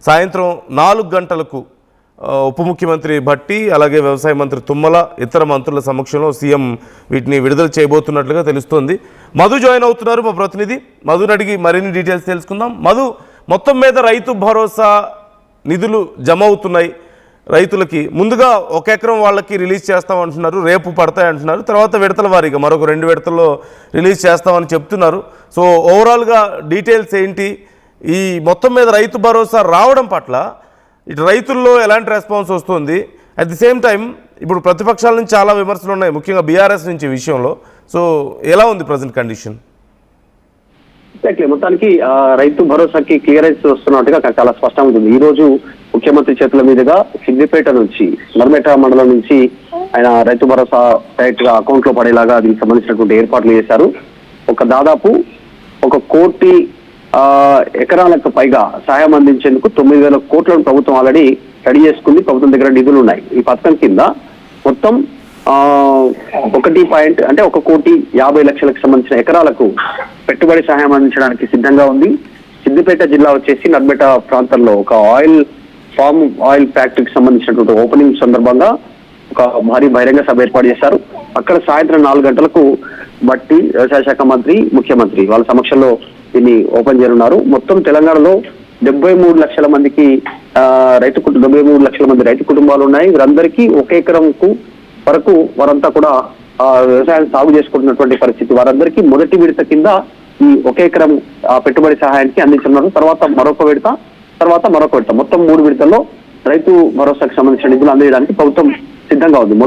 సాయంత్రం 4 గంటలకు ఉప ముఖ్యమంత్రి భట్టి అలాగే వ్యవసాయ మంత్రి తుమ్మల ఇతర మంత్రుల సమక్షంలో సీఎం వీటిని విడుదల చేయబోతున్నట్లుగా తెలుస్తోంది. మధు జాయిన్ అవుతున్నారు, మా ప్రతినిధి మధుని అడిగి మరిన్ని డీటెయిల్స్ తెలుసుకుందాం. మధు, మొత్తం మీద రైతు భరోసా నిధులు జమ అవుతున్నాయి. రైతులకి ముందుగా 1 ఎకరం వాళ్ళకి రిలీజ్ చేస్తామంటున్నారు, రేపు పడతాయి అంటున్నారు. తర్వాత విడతల వారీగా మరొక 2 విడతల్లో రిలీజ్ చేస్తామని చెప్తున్నారు. సో ఓవరాల్గా డీటెయిల్స్ ఏంటి? ఈ మొత్తం మీద రైతు భరోసా రావడం పట్ల ఇటు రైతుల్లో ఎలాంటి రెస్పాన్స్ వస్తుంది? అట్ ది సేమ్ టైం ఇప్పుడు ప్రతిపక్షాల నుంచి చాలా విమర్శలు ఉన్నాయి, ముఖ్యంగా బీఆర్ఎస్ నుంచి విషయంలో. సో ఎలా ఉంది ప్రజెంట్ కండిషన్? మొత్తానికి రైతు భరోసాకి క్లియరెన్స్ వస్తున్నట్టుగా చాలా స్పష్టంగా ఉంటుంది. ఈ రోజు ముఖ్యమంత్రి చేతుల మీదుగా సిద్దిపేట నుంచి నర్మేట మండలం నుంచి ఆయన రైతు భరోసా డైరెక్ట్ గా అకౌంట్ లో పడేలాగా దీనికి సంబంధించినటువంటి ఏర్పాట్లు చేశారు. దాదాపు 1 కోటి ఎకరాలకు పైగా సహాయం అందించేందుకు 9,000 కోట్లను ప్రభుత్వం ఆల్రెడీ రెడీ చేసుకుంది. ప్రభుత్వం దగ్గర నిధులు ఉన్నాయి. ఈ పథకం కింద మొత్తం 1,50,00,000కి సంబంధించిన ఎకరాలకు పెట్టుబడి సహాయం అందించడానికి సిద్ధంగా ఉంది. సిద్దిపేట జిల్లా వచ్చేసి నర్మేట ప్రాంతంలో ఒక ఆయిల్ ఫ్యాక్టరీకి సంబంధించినటువంటి ఓపెనింగ్ సందర్భంగా ఒక భారీ బహిరంగ సభ ఏర్పాటు చేశారు. అక్కడ సాయంత్రం 4 గంటలకు బట్టి వ్యవసాయ శాఖ మంత్రి, ముఖ్యమంత్రి వాళ్ళ సమక్షంలో దీన్ని ఓపెన్ చేయనున్నారు. మొత్తం తెలంగాణలో 73 లక్షల మందికి 73 లక్షల మంది రైతు కుటుంబాలు ఉన్నాయి. వీరందరికీ 1 ఎకరంకు వరకు వారంతా కూడా వ్యవసాయం సాగు చేసుకుంటున్నటువంటి పరిస్థితి. వారందరికీ మొదటి విడత కింద ఈ 1 ఎకరం పెట్టుబడి సహాయానికి అందించున్నారు. తర్వాత మరొక విడత మొత్తం 3 విడతల్లో రైతు భరోసాకు సంబంధించిన నిధులు అందించడానికి ప్రభుత్వం సిద్ధంగా ఉంది.